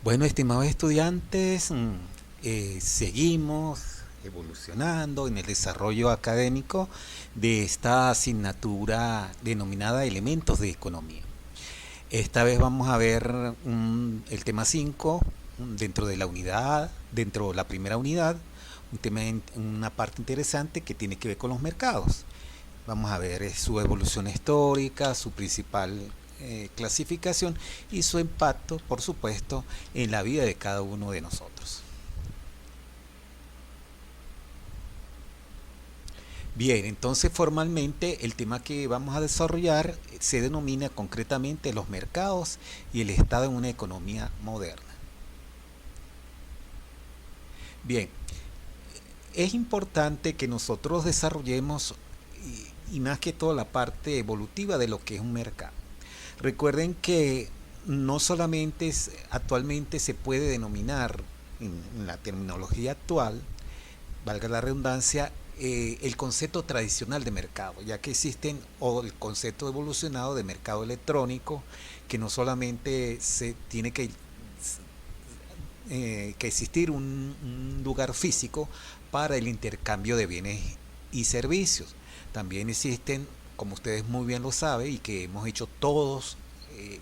Bueno, estimados estudiantes, seguimos evolucionando en el desarrollo académico de esta asignatura denominada Elementos de Economía. Esta vez vamos a ver el tema 5 dentro de la unidad, dentro de la primera unidad, una parte interesante que tiene que ver con los mercados. Vamos a ver su evolución histórica, su principal clasificación y su impacto, por supuesto, en la vida de cada uno de nosotros. Bien, entonces formalmente el tema que vamos a desarrollar se denomina concretamente los mercados y el estado en una economía moderna. Bien, es importante que nosotros desarrollemos y más que todo la parte evolutiva de lo que es un mercado. Recuerden que no solamente actualmente se puede denominar en la terminología actual, valga la redundancia, el concepto tradicional de mercado, ya que existen, o el concepto evolucionado de mercado electrónico, que no solamente se tiene que existir un lugar físico para el intercambio de bienes y servicios. También existen, como ustedes muy bien lo saben y que hemos hecho todos,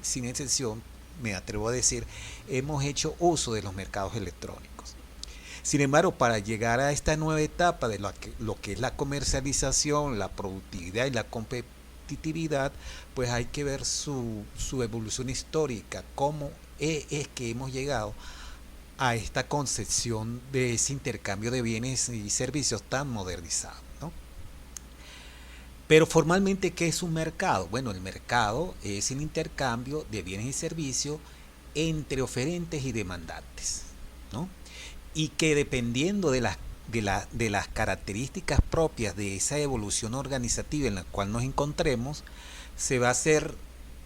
sin excepción, me atrevo a decir, hemos hecho uso de los mercados electrónicos. Sin embargo, para llegar a esta nueva etapa de lo que es la comercialización, la productividad y la competitividad, pues hay que ver su evolución histórica, cómo es que hemos llegado a esta concepción de ese intercambio de bienes y servicios tan modernizado, ¿no? Pero formalmente, ¿qué es un mercado? Bueno, el mercado es el intercambio de bienes y servicios entre oferentes y demandantes, ¿no? Y que dependiendo de las características propias de esa evolución organizativa en la cual nos encontremos, se va a hacer,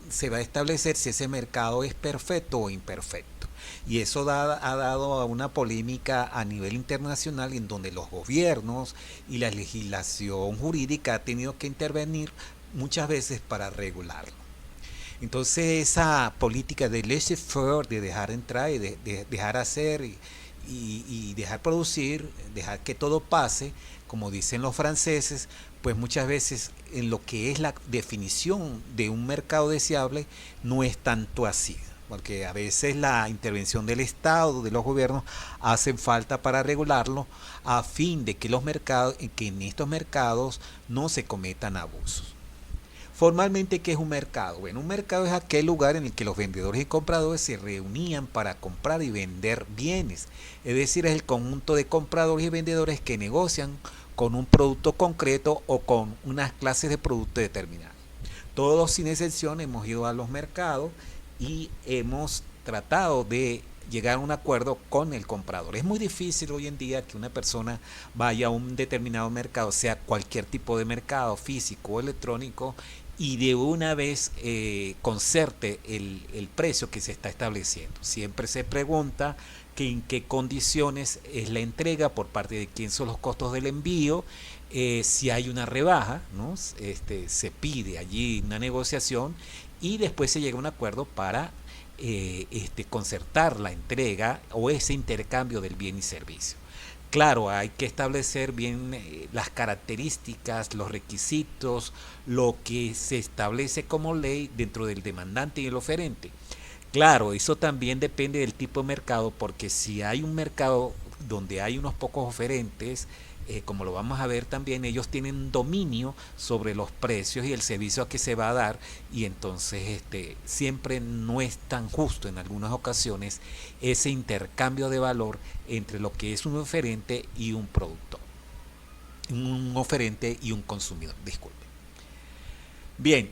se va a establecer si ese mercado es perfecto o imperfecto. Y eso ha dado a una polémica a nivel internacional en donde los gobiernos y la legislación jurídica ha tenido que intervenir muchas veces para regularlo. Entonces esa política de laissez-faire, de dejar entrar y de dejar hacer y dejar producir, dejar que todo pase, como dicen los franceses, pues muchas veces en lo que es la definición de un mercado deseable no es tanto así, porque a veces la intervención del Estado, de los gobiernos, hacen falta para regularlo a fin de que que en estos mercados no se cometan abusos. Formalmente, ¿qué es un mercado? Bueno, un mercado es aquel lugar en el que los vendedores y compradores se reunían para comprar y vender bienes. Es decir, es el conjunto de compradores y vendedores que negocian con un producto concreto o con unas clases de producto determinadas. Todos sin excepción hemos ido a los mercados y hemos tratado de llegar a un acuerdo con el comprador. Es muy difícil hoy en día que una persona vaya a un determinado mercado, sea cualquier tipo de mercado, físico o electrónico, y de una vez concerte el precio que se está estableciendo. Siempre se pregunta que en qué condiciones es la entrega, por parte de quién son los costos del envío, si hay una rebaja, ¿no? Se pide allí una negociación y después se llega a un acuerdo para concertar la entrega o ese intercambio del bien y servicio. Claro, hay que establecer bien las características, los requisitos, lo que se establece como ley dentro del demandante y el oferente. Claro, eso también depende del tipo de mercado, porque si hay un mercado donde hay unos pocos oferentes, como lo vamos a ver también, ellos tienen dominio sobre los precios y el servicio que se va a dar, y entonces siempre no es tan justo en algunas ocasiones ese intercambio de valor entre lo que es un oferente y un productor, un oferente y un consumidor, disculpe. Bien,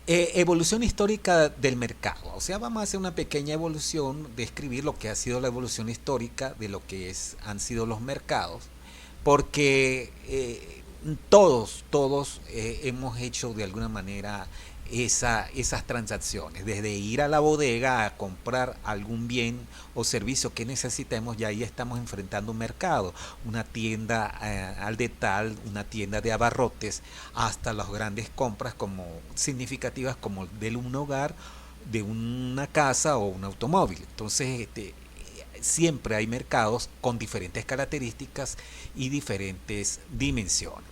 evolución histórica del mercado. O sea, vamos a hacer una pequeña evolución, describir lo que ha sido la evolución histórica de lo que han sido los mercados, porque todos hemos hecho de alguna manera esas transacciones, desde ir a la bodega a comprar algún bien o servicio que necesitemos, ya ahí estamos enfrentando un mercado, una tienda al detal, una tienda de abarrotes, hasta las grandes compras como significativas como del un hogar de una casa o un automóvil. Entonces, siempre hay mercados con diferentes características y diferentes dimensiones.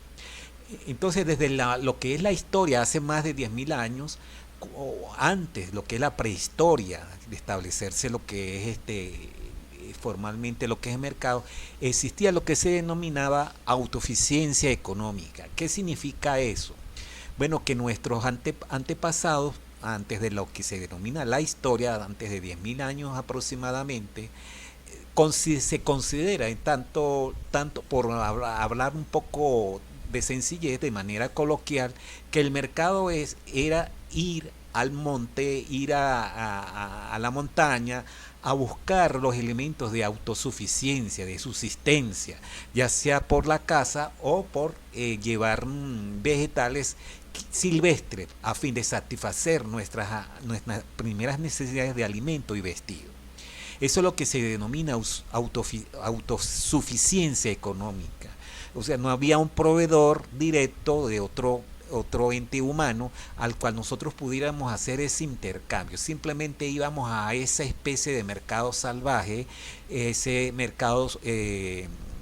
Entonces, desde lo que es la historia, hace más de 10.000 años, o antes, lo que es la prehistoria, de establecerse lo que es formalmente lo que es el mercado, existía lo que se denominaba autosuficiencia económica. ¿Qué significa eso? Bueno, que nuestros antepasados, antes de lo que se denomina la historia, antes de 10.000 años aproximadamente, se considera, en tanto por hablar un poco de sencillez, de manera coloquial, que el mercado era ir al monte, ir a la montaña, a buscar los elementos de autosuficiencia, de subsistencia, ya sea por la caza o por llevar vegetales silvestres a fin de satisfacer nuestras primeras necesidades de alimento y vestido. Eso es lo que se denomina autosuficiencia económica. O sea, no había un proveedor directo de otro ente humano al cual nosotros pudiéramos hacer ese intercambio. Simplemente íbamos a esa especie de mercado salvaje, ese mercado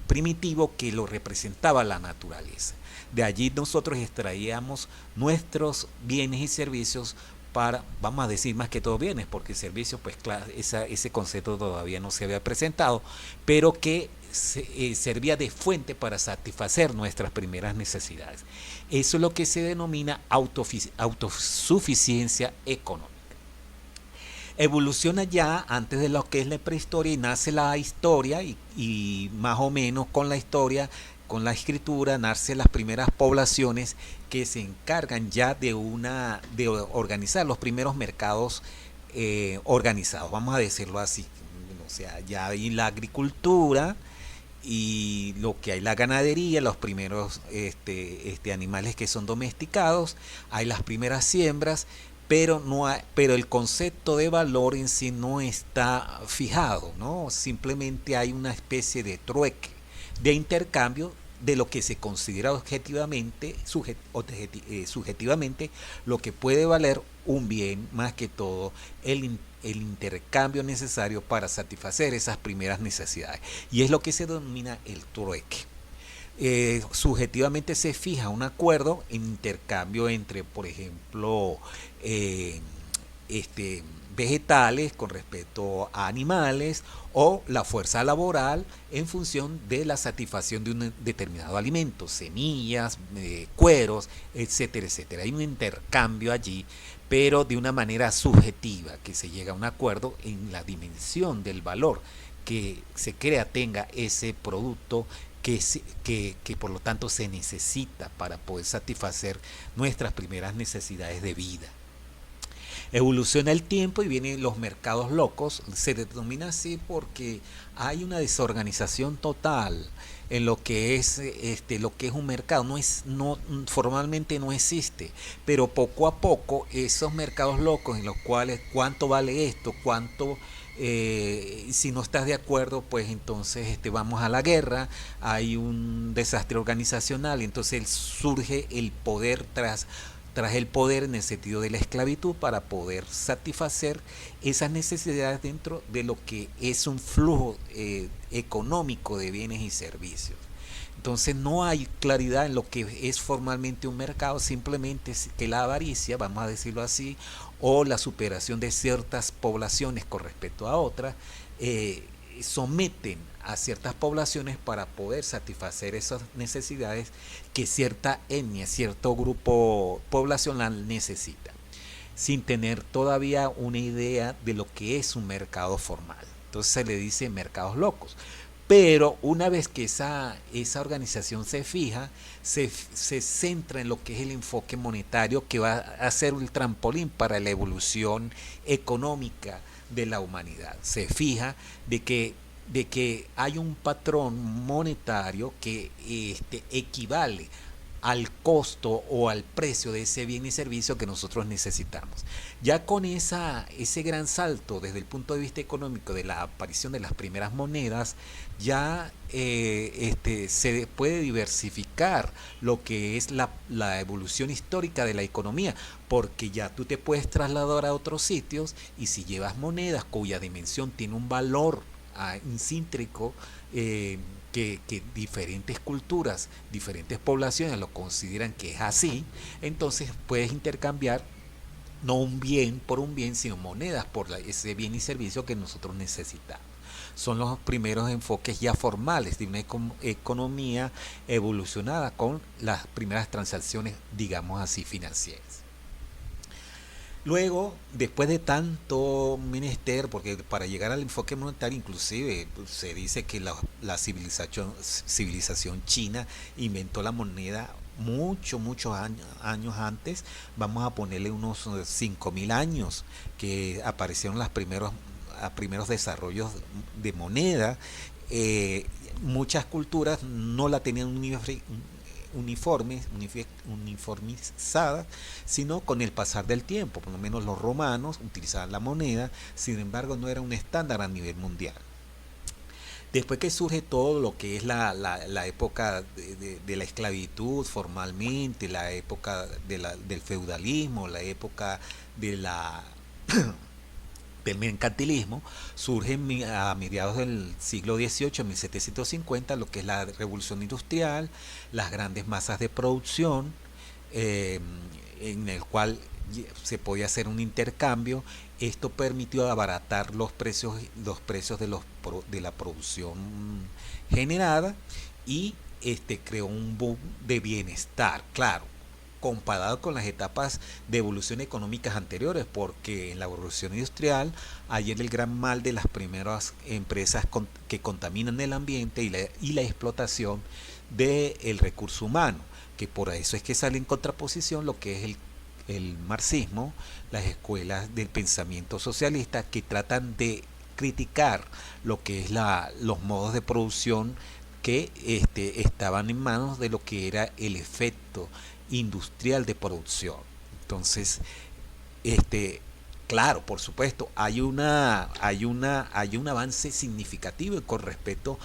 primitivo que lo representaba la naturaleza. De allí nosotros extraíamos nuestros bienes y servicios para, vamos a decir más que todo bienes, porque servicios, pues claro, ese concepto todavía no se había presentado, pero que servía de fuente para satisfacer nuestras primeras necesidades. Eso es lo que se denomina autosuficiencia económica. Evoluciona ya antes de lo que es la prehistoria y nace la historia y más o menos con la historia, con la escritura, nacen las primeras poblaciones que se encargan ya de organizar los primeros mercados organizados, vamos a decirlo así. O sea, ya hay la agricultura y lo que hay la ganadería, los primeros animales que son domesticados, hay las primeras siembras, pero el concepto de valor en sí no está fijado, ¿no? Simplemente hay una especie de trueque, de intercambio de lo que se considera subjetivamente lo que puede valer un bien, más que todo el intercambio necesario para satisfacer esas primeras necesidades. Y es lo que se denomina el trueque. Subjetivamente se fija un acuerdo en intercambio entre, por ejemplo, eh, vegetales con respecto a animales o la fuerza laboral en función de la satisfacción de un determinado alimento, semillas, cueros, etcétera, etcétera. Hay un intercambio allí, pero de una manera subjetiva, que se llega a un acuerdo en la dimensión del valor que se crea tenga ese producto que por lo tanto se necesita para poder satisfacer nuestras primeras necesidades de vida. Evoluciona el tiempo y vienen los mercados locos. Se denomina así porque hay una desorganización total en lo que es un mercado. Formalmente no existe, pero poco a poco esos mercados locos en los cuales cuánto vale esto, cuánto si no estás de acuerdo, pues entonces vamos a la guerra, hay un desastre organizacional, entonces surge el poder tras el poder en el sentido de la esclavitud para poder satisfacer esas necesidades dentro de lo que es un flujo económico de bienes y servicios. Entonces no hay claridad en lo que es formalmente un mercado, simplemente es que la avaricia, vamos a decirlo así, o la superación de ciertas poblaciones con respecto a otras, someten a ciertas poblaciones para poder satisfacer esas necesidades que cierta etnia, cierto grupo poblacional necesita, sin tener todavía una idea de lo que es un mercado formal. Entonces se le dice mercados locos. Pero una vez que esa organización se fija, se centra en lo que es el enfoque monetario que va a ser el trampolín para la evolución económica de la humanidad. Se fija de que hay un patrón monetario que equivale al costo o al precio de ese bien y servicio que nosotros necesitamos. Ya con ese gran salto desde el punto de vista económico de la aparición de las primeras monedas, ya se puede diversificar lo que es la evolución histórica de la economía, porque ya tú te puedes trasladar a otros sitios y si llevas monedas cuya dimensión tiene un valor incíntrico, que diferentes culturas, diferentes poblaciones lo consideran que es así, entonces puedes intercambiar no un bien por un bien, sino monedas por ese bien y servicio que nosotros necesitamos. Son los primeros enfoques ya formales de una economía evolucionada con las primeras transacciones, digamos así, financieras. Luego, después de tanto menester, porque para llegar al enfoque monetario inclusive se dice que civilización china inventó la moneda muchos años antes, vamos a ponerle unos 5.000 años, que aparecieron primeros desarrollos de moneda. Eh, Muchas culturas no la tenían uniformizada, sino con el pasar del tiempo. Por lo menos los romanos utilizaban la moneda, sin embargo no era un estándar a nivel mundial. Después que surge todo lo que es la época de la esclavitud formalmente, la época del feudalismo, la época de del mercantilismo, surge a mediados del siglo XVIII, 1750, lo que es la revolución industrial, las grandes masas de producción, eh, en el cual se podía hacer un intercambio. Esto permitió abaratar los precios de la producción generada y creó un boom de bienestar, claro, comparado con las etapas de evolución económicas anteriores, porque en la revolución industrial hay el gran mal de las primeras empresas que contaminan el ambiente y la explotación del recurso humano, que por eso es que sale en contraposición lo que es el marxismo, las escuelas del pensamiento socialista que tratan de criticar lo que es los modos de producción que estaban en manos de lo que era el efecto industrial de producción. Entonces, este, claro, por supuesto, hay un avance significativo con respecto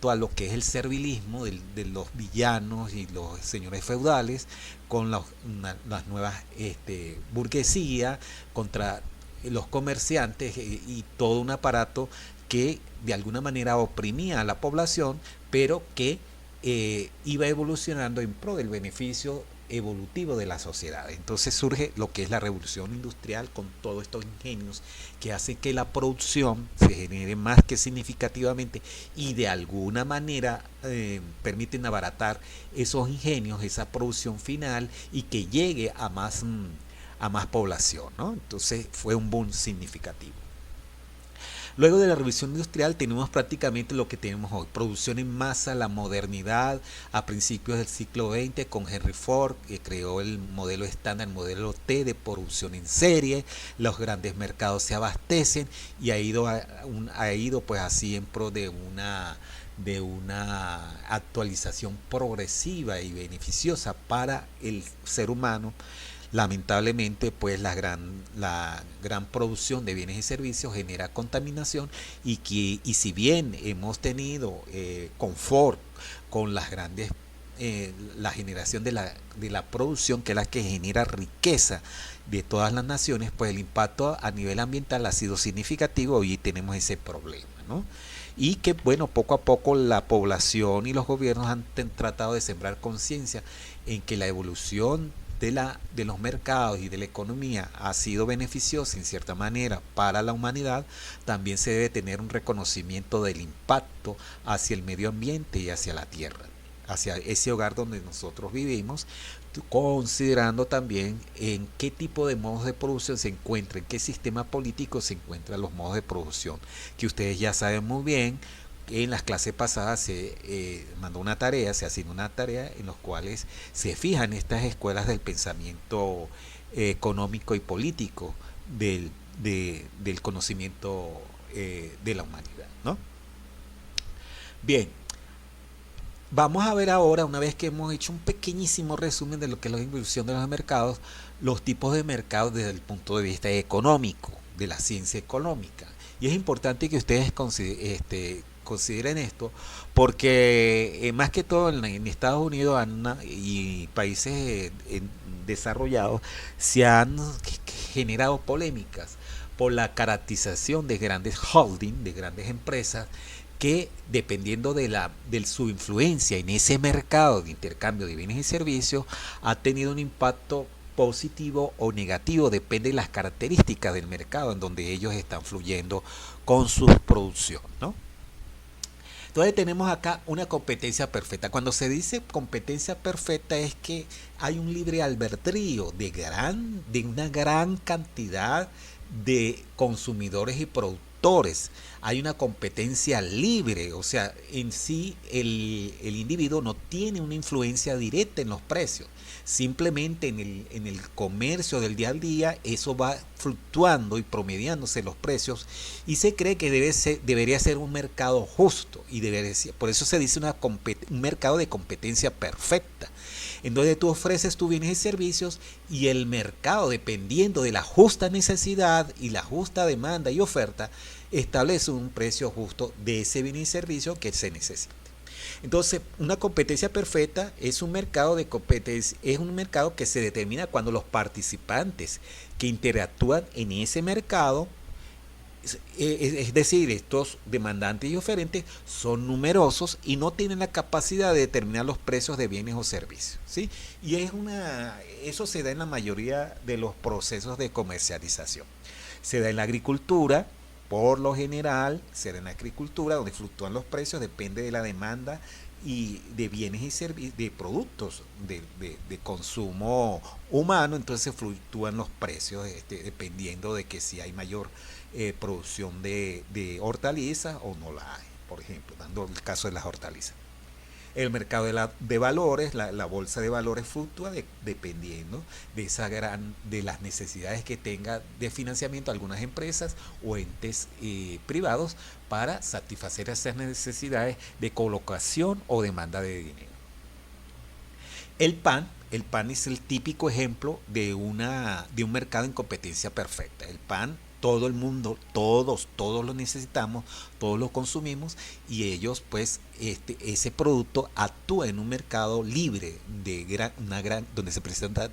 a lo que es el servilismo de los villanos y los señores feudales con las nuevas burguesías contra los comerciantes y todo un aparato que de alguna manera oprimía a la población, pero que iba evolucionando en pro del beneficio evolutivo de la sociedad. Entonces surge lo que es la revolución industrial con todos estos ingenios que hacen que la producción se genere más que significativamente y de alguna manera permiten abaratar esos ingenios, esa producción final y que llegue a más población, ¿no? Entonces fue un boom significativo. Luego de la revolución industrial tenemos prácticamente lo que tenemos hoy, producción en masa, la modernidad a principios del siglo XX con Henry Ford, que creó el modelo estándar, el modelo T de producción en serie, los grandes mercados se abastecen y ha ido pues así en pro de una actualización progresiva y beneficiosa para el ser humano. Lamentablemente, pues la gran producción de bienes y servicios genera contaminación y si bien hemos tenido confort con la generación de la producción, que es la que genera riqueza de todas las naciones, pues el impacto a nivel ambiental ha sido significativo y tenemos ese problema, ¿no? Y que bueno, poco a poco la población y los gobiernos han tratado de sembrar conciencia en que la evolución de los mercados y de la economía ha sido beneficiosa en cierta manera para la humanidad. También se debe tener un reconocimiento del impacto hacia el medio ambiente y hacia la tierra, hacia ese hogar donde nosotros vivimos, considerando también en qué tipo de modos de producción se encuentra, en qué sistema político se encuentran los modos de producción, que ustedes ya saben muy bien. En las clases pasadas se mandó una tarea, se asignó una tarea en los cuales se fijan estas escuelas del pensamiento económico y político del conocimiento de la humanidad, ¿no? Bien, vamos a ver ahora, una vez que hemos hecho un pequeñísimo resumen de lo que es la evolución de los mercados, los tipos de mercados desde el punto de vista económico, de la ciencia económica. Y es importante que ustedes consideren esto, porque más que todo en Estados Unidos y países desarrollados se han generado polémicas por la caracterización de grandes holdings, de grandes empresas, que dependiendo de su influencia en ese mercado de intercambio de bienes y servicios, ha tenido un impacto positivo o negativo, depende de las características del mercado en donde ellos están fluyendo con su producción, ¿no? Entonces tenemos acá una competencia perfecta. Cuando se dice competencia perfecta es que hay un libre albedrío de una gran cantidad de consumidores y productores. Hay una competencia libre, o sea, en sí el individuo no tiene una influencia directa en los precios. Simplemente en el comercio del día a día eso va fluctuando y promediándose los precios y se cree que debería ser un mercado justo y por eso se dice un mercado de competencia perfecta, en donde tú ofreces tus bienes y servicios y el mercado, dependiendo de la justa necesidad y la justa demanda y oferta, establece un precio justo de ese bien y servicio que se necesita. Entonces, una competencia perfecta es un mercado de competencia, es un mercado que se determina cuando los participantes que interactúan en ese mercado, es decir, estos demandantes y oferentes son numerosos y no tienen la capacidad de determinar los precios de bienes o servicios, ¿sí? Y eso se da en la mayoría de los procesos de comercialización. Se da en la agricultura. Por lo general, será en la agricultura donde fluctúan los precios, depende de la demanda y de bienes y servicios, de productos de consumo humano, entonces fluctúan los precios dependiendo de que si hay mayor producción de hortalizas o no la hay, por ejemplo, dando el caso de las hortalizas. El mercado de valores, la bolsa de valores fluctúa dependiendo de las necesidades que tenga de financiamiento algunas empresas o entes privados para satisfacer esas necesidades de colocación o demanda de dinero. El pan es el típico ejemplo de un mercado en competencia perfecta. El pan, todo el mundo, todos lo necesitamos, todos lo consumimos y ellos pues ese producto actúa en un mercado libre donde se presenta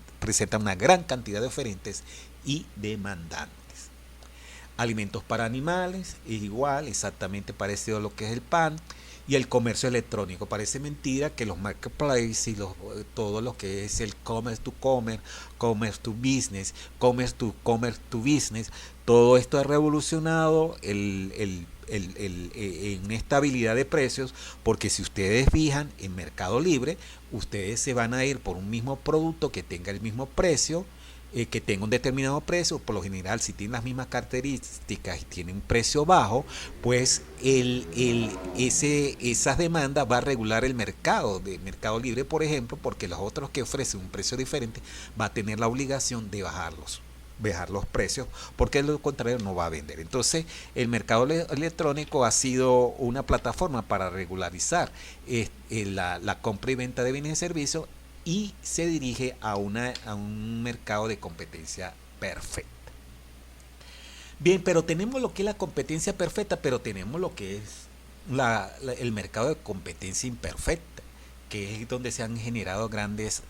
una gran cantidad de oferentes y demandantes. Alimentos para animales, es igual, exactamente parecido a lo que es el pan. Y el comercio electrónico, parece mentira que los marketplaces y todo lo que es el commerce to business, commerce to business, todo esto ha revolucionado en estabilidad de precios, porque si ustedes fijan en Mercado Libre, ustedes se van a ir por un mismo producto que tenga el mismo precio, que tenga un determinado precio. Por lo general, si tienen las mismas características y tienen un precio bajo, pues esas demandas va a regular el mercado de Mercado Libre, por ejemplo, porque los otros que ofrecen un precio diferente va a tener la obligación de bajar los precios, porque de lo contrario no va a vender. Entonces el mercado electrónico ha sido una plataforma para regularizar la compra y venta de bienes y servicios y se dirige a un mercado de competencia perfecta. Bien, pero tenemos lo que es la competencia perfecta, pero tenemos lo que es el mercado de competencia imperfecta, que es donde se han generado grandes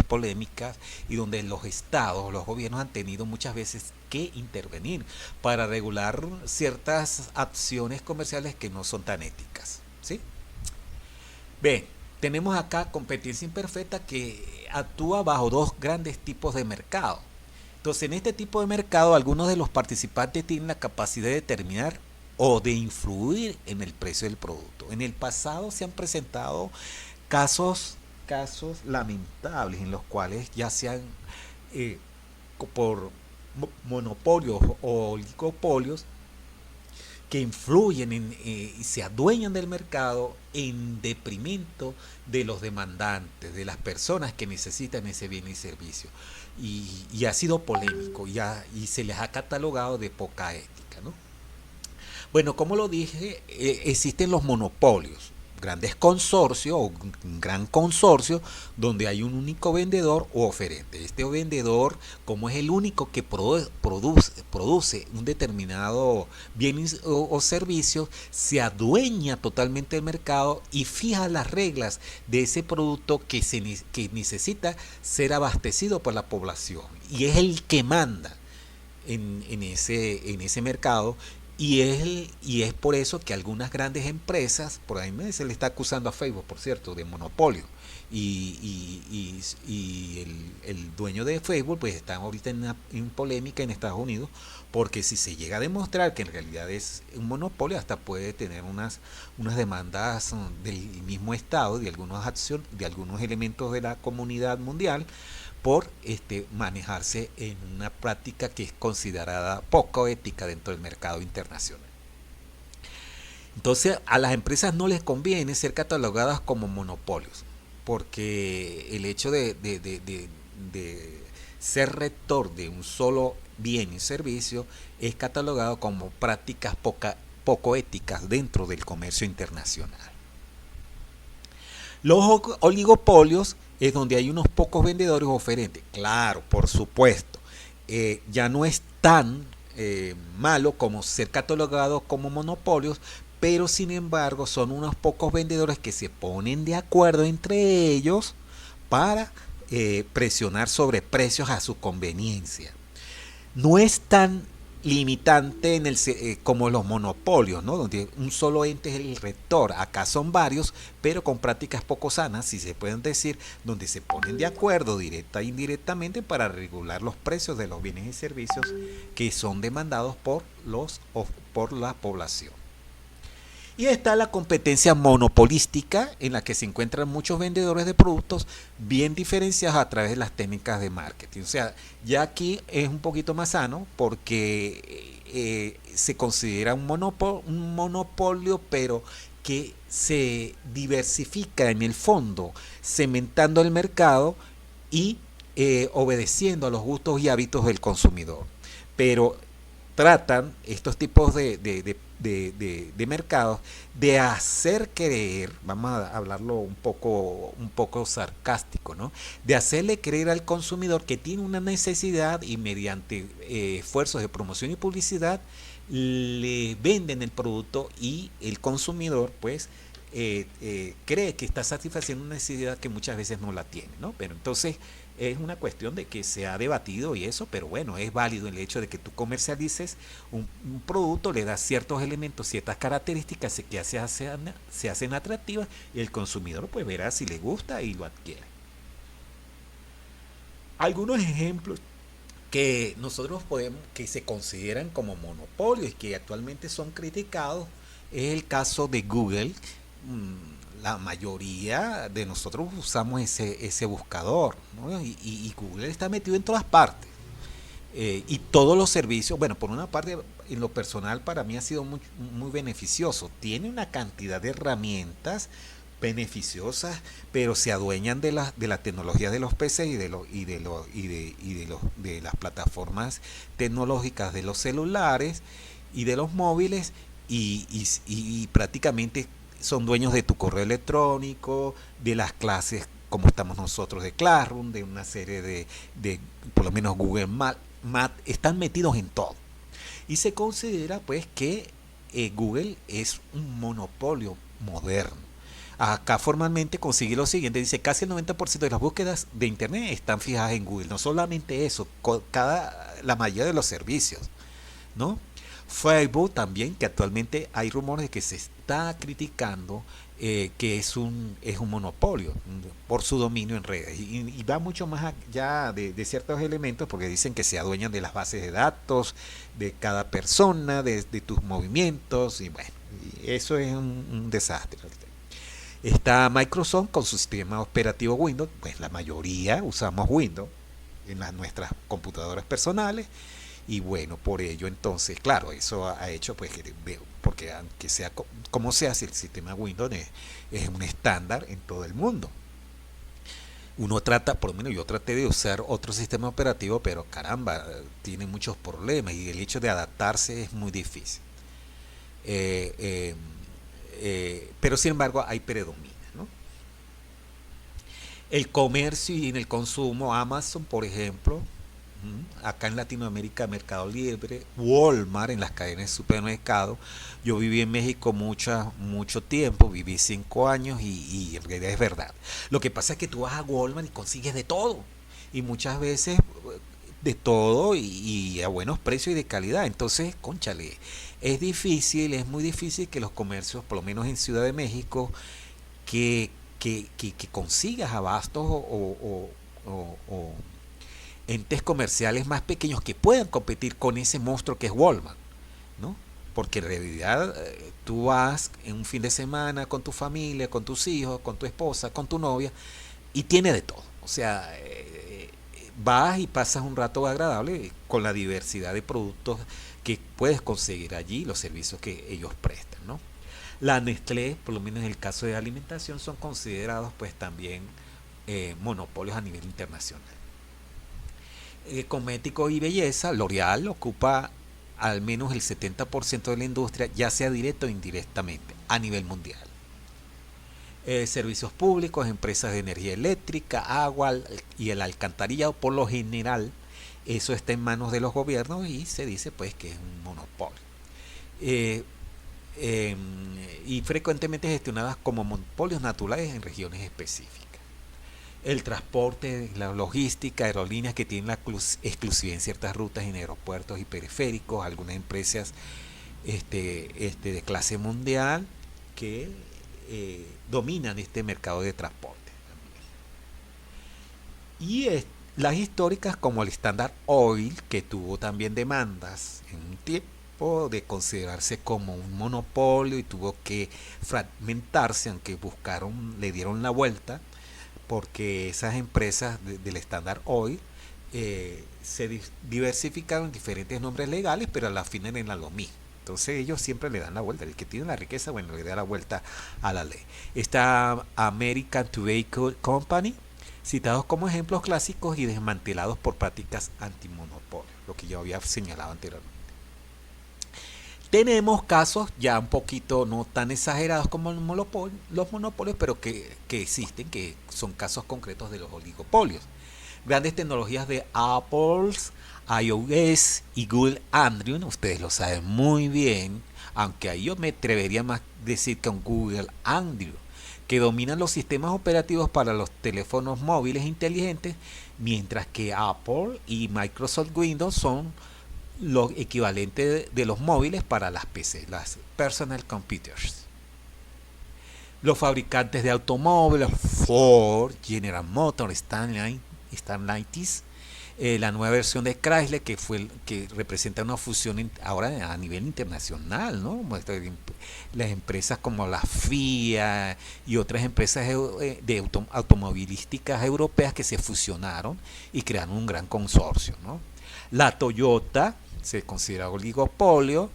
polémicas y donde los estados, los gobiernos han tenido muchas veces que intervenir para regular ciertas acciones comerciales que no son tan éticas, ¿sí? Bien, tenemos acá competencia imperfecta que actúa bajo dos grandes tipos de mercado. Entonces, en este tipo de mercado, algunos de los participantes tienen la capacidad de determinar o de influir en el precio del producto. En el pasado se han presentado casos lamentables en los cuales ya sean por monopolios o oligopolios que influyen y se adueñan del mercado en detrimento de los demandantes, de las personas que necesitan ese bien y servicio. Y ha sido polémico y se les ha catalogado de poca ética, ¿no? Bueno, como lo dije, existen los monopolios. grandes consorcios o un gran consorcio donde hay un único vendedor o oferente. Este vendedor, como es el único que produce un determinado bien o servicio, se adueña totalmente del mercado y fija las reglas de ese producto que necesita ser abastecido por la población. Y es el que manda en ese mercado. Y es por eso que algunas grandes empresas, por ahí se le está acusando a Facebook, por cierto, de monopolio. El dueño de Facebook pues está ahorita en polémica en Estados Unidos, porque si se llega a demostrar que en realidad es un monopolio, hasta puede tener unas demandas del mismo Estado, de algunos elementos de la comunidad mundial, por manejarse en una práctica que es considerada poco ética dentro del mercado internacional. Entonces a las empresas no les conviene ser catalogadas como monopolios, porque el hecho de ser rector de un solo bien y servicio es catalogado como prácticas poco éticas dentro del comercio internacional. Los oligopolios es donde hay unos pocos vendedores oferentes. Claro, por supuesto. Ya no es tan malo como ser catalogados como monopolios, pero sin embargo son unos pocos vendedores que se ponen de acuerdo entre ellos para presionar sobre precios a su conveniencia. No es tan limitante como los monopolios, ¿no? Donde un solo ente es el rector. Acá son varios, pero con prácticas poco sanas, si se pueden decir, donde se ponen de acuerdo directa e indirectamente para regular los precios de los bienes y servicios que son demandados por la población. Y está la competencia monopolística, en la que se encuentran muchos vendedores de productos bien diferenciados a través de las técnicas de marketing. O sea, ya aquí es un poquito más sano, porque se considera un monopolio, pero que se diversifica en el fondo, segmentando el mercado y obedeciendo a los gustos y hábitos del consumidor. Pero tratan estos tipos de mercados de hacer creer, vamos a hablarlo un poco sarcástico, ¿no? De hacerle creer al consumidor que tiene una necesidad, y mediante esfuerzos de promoción y publicidad le venden el producto, y el consumidor pues cree que está satisfaciendo una necesidad que muchas veces no la tiene, ¿no? Pero entonces es una cuestión de que se ha debatido y eso, pero bueno, es válido el hecho de que tú comercialices un producto, le das ciertos elementos, ciertas características que se hacen atractivas, y el consumidor pues verá si le gusta y lo adquiere. Algunos ejemplos que que se consideran como monopolios y que actualmente son criticados, es el caso de Google. La mayoría de nosotros usamos ese buscador, ¿no? Y Google está metido en todas partes. Y todos los servicios, bueno, por una parte, en lo personal para mí ha sido muy beneficioso. Tiene una cantidad de herramientas beneficiosas, pero se adueñan de la tecnología de los PC de las plataformas tecnológicas de los celulares y de los móviles, y prácticamente son dueños de tu correo electrónico, de las clases como estamos nosotros de Classroom, de una serie por lo menos Google Maps, están metidos en todo. Y se considera pues que Google es un monopolio moderno. Acá formalmente consigue lo siguiente, dice: casi el 90% de las búsquedas de internet están fijadas en Google. No solamente eso, la mayoría de los servicios, ¿no? Facebook también, que actualmente hay rumores de que se está criticando, que es un monopolio por su dominio en redes, y va mucho más allá de ciertos elementos, porque dicen que se adueñan de las bases de datos de cada persona, de tus movimientos, y bueno, eso es un desastre. Está Microsoft con su sistema operativo Windows, pues la mayoría usamos Windows en nuestras computadoras personales. Y bueno, por ello entonces, claro, eso ha hecho pues porque aunque sea como sea, si el sistema Windows es un estándar en todo el mundo, uno trata, por lo menos yo traté de usar otro sistema operativo, pero caramba, tiene muchos problemas, y el hecho de adaptarse es muy difícil. pero sin embargo ahí predomina, ¿no? El comercio y en el consumo, Amazon, por ejemplo, acá en Latinoamérica, Mercado Libre, Walmart en las cadenas de supermercados. Yo viví en México mucho tiempo, viví 5 años y en realidad es verdad. Lo que pasa es que tú vas a Walmart y consigues de todo. Y muchas veces de todo y a buenos precios y de calidad. Entonces, cónchale, es muy difícil que los comercios, por lo menos en Ciudad de México, que consigas abastos o entes comerciales más pequeños que puedan competir con ese monstruo que es Walmart, ¿no? Porque en realidad tú vas en un fin de semana con tu familia, con tus hijos, con tu esposa, con tu novia y tiene de todo. O sea, vas y pasas un rato agradable con la diversidad de productos que puedes conseguir allí, los servicios que ellos prestan, ¿no? La Nestlé, por lo menos en el caso de alimentación, son considerados pues también monopolios a nivel internacional. Cosméticos y belleza, L'Oreal ocupa al menos el 70% de la industria, ya sea directo o indirectamente, a nivel mundial. Servicios públicos, empresas de energía eléctrica, agua y el alcantarillado, por lo general, eso está en manos de los gobiernos y se dice pues que es un monopolio. Eh, eh, y frecuentemente gestionadas como monopolios naturales en regiones específicas. El transporte, la logística, aerolíneas que tienen la exclusividad en ciertas rutas en aeropuertos y periféricos, algunas empresas de clase mundial que dominan este mercado de transporte. Y las históricas como el Standard Oil, que tuvo también demandas en un tiempo de considerarse como un monopolio y tuvo que fragmentarse, aunque le dieron la vuelta, porque esas empresas del Standard Oil se diversificaron en diferentes nombres legales, pero a la fin eran lo mismo. Entonces ellos siempre le dan la vuelta. El que tiene la riqueza, bueno, le da la vuelta a la ley. Está American Tobacco Company, citados como ejemplos clásicos y desmantelados por prácticas antimonopolio, lo que yo había señalado anteriormente. Tenemos casos ya un poquito no tan exagerados como los monopolios, pero que existen, que son casos concretos de los oligopolios. Grandes tecnologías de Apple, iOS y Google Android, ustedes lo saben muy bien, aunque ahí yo me atrevería más a decir que un Google Android, que dominan los sistemas operativos para los teléfonos móviles inteligentes, mientras que Apple y Microsoft Windows son lo equivalente de los móviles para las PC, las personal computers. Los fabricantes de automóviles, Ford, General Motors, Stellantis, la nueva versión de Chrysler que representa una fusión ahora a nivel internacional, ¿no? Las empresas como la FIA y otras empresas automovilísticas europeas que se fusionaron y crearon un gran consorcio, ¿no? La Toyota se considera oligopolio,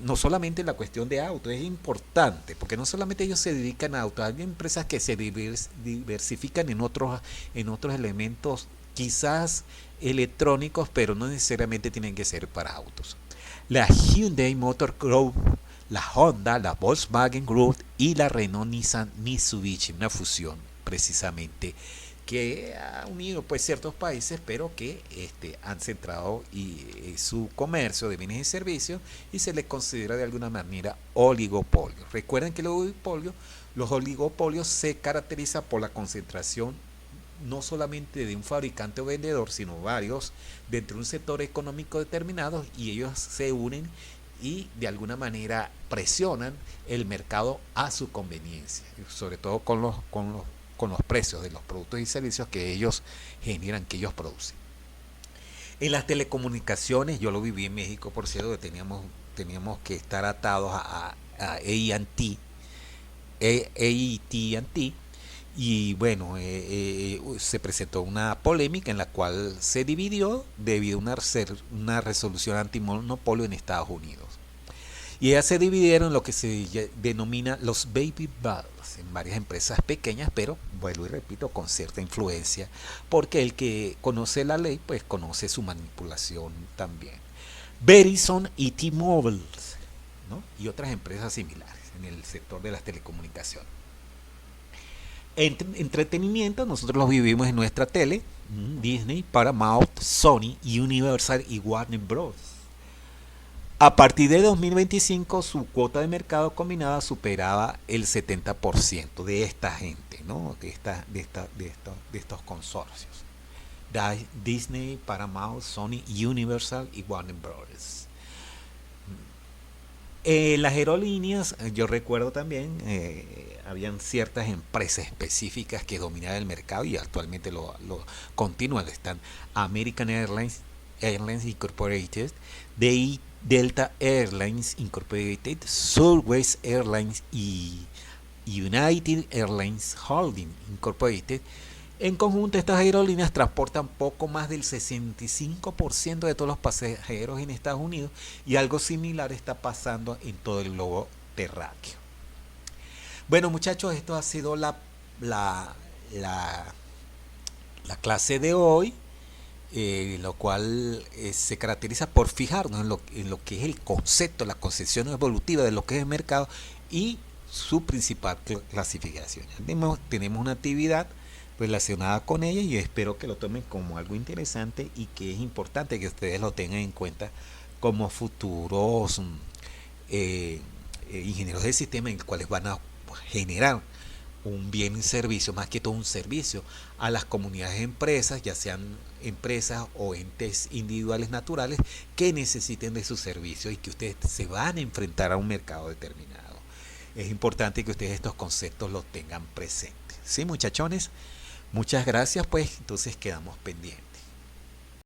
no solamente en la cuestión de autos, es importante, porque no solamente ellos se dedican a autos, hay empresas que se diversifican en otros elementos, quizás electrónicos, pero no necesariamente tienen que ser para autos. La Hyundai Motor Group, la Honda, la Volkswagen Group y la Renault Nissan Mitsubishi, una fusión precisamente que ha unido pues ciertos países, pero que han centrado su comercio de bienes y servicios y se les considera de alguna manera oligopolio. Recuerden que los oligopolios se caracterizan por la concentración no solamente de un fabricante o vendedor, sino varios dentro de un sector económico determinado, y ellos se unen y de alguna manera presionan el mercado a su conveniencia, sobre todo con los precios de los productos y servicios que ellos generan, que ellos producen. En las telecomunicaciones, yo lo viví en México, por cierto, que teníamos que estar atados a AT&T, y bueno, se presentó una polémica en la cual se dividió debido a una resolución antimonopolio en Estados Unidos. Y ellas se dividieron en lo que se denomina los baby bells, en varias empresas pequeñas, pero vuelvo y repito, con cierta influencia, porque el que conoce la ley, pues conoce su manipulación también. Verizon y T-Mobile, ¿no? Y otras empresas similares. en el sector de las telecomunicaciones. Entretenimiento, nosotros los vivimos en nuestra tele, Disney, Paramount, Sony, Universal y Warner Bros. A partir de 2025 su cuota de mercado combinada superaba el 70% de esta gente, ¿no? De estos consorcios. Disney, Paramount, Sony, Universal y Warner Bros. Las aerolíneas, yo recuerdo también, habían ciertas empresas específicas que dominaban el mercado y actualmente lo continúan. Están American Airlines Incorporated, Delta Airlines Incorporated, Southwest Airlines y United Airlines Holding Incorporated. En conjunto, estas aerolíneas transportan poco más del 65% de todos los pasajeros en Estados Unidos y algo similar está pasando en todo el globo terráqueo. Bueno, muchachos, esto ha sido la, la clase de hoy, lo cual se caracteriza por fijarnos en lo que es el concepto, la concepción evolutiva de lo que es el mercado y su principal clasificación. Tenemos una actividad relacionada con ella y espero que lo tomen como algo interesante y que es importante que ustedes lo tengan en cuenta como futuros ingenieros de sistema, en los cuales van a generar un bien y servicio, más que todo un servicio a las comunidades de empresas, ya sean empresas o entes individuales naturales que necesiten de sus servicios y que ustedes se van a enfrentar a un mercado determinado. Es importante que ustedes estos conceptos los tengan presentes. ¿Sí, muchachones? Muchas gracias, pues entonces quedamos pendientes.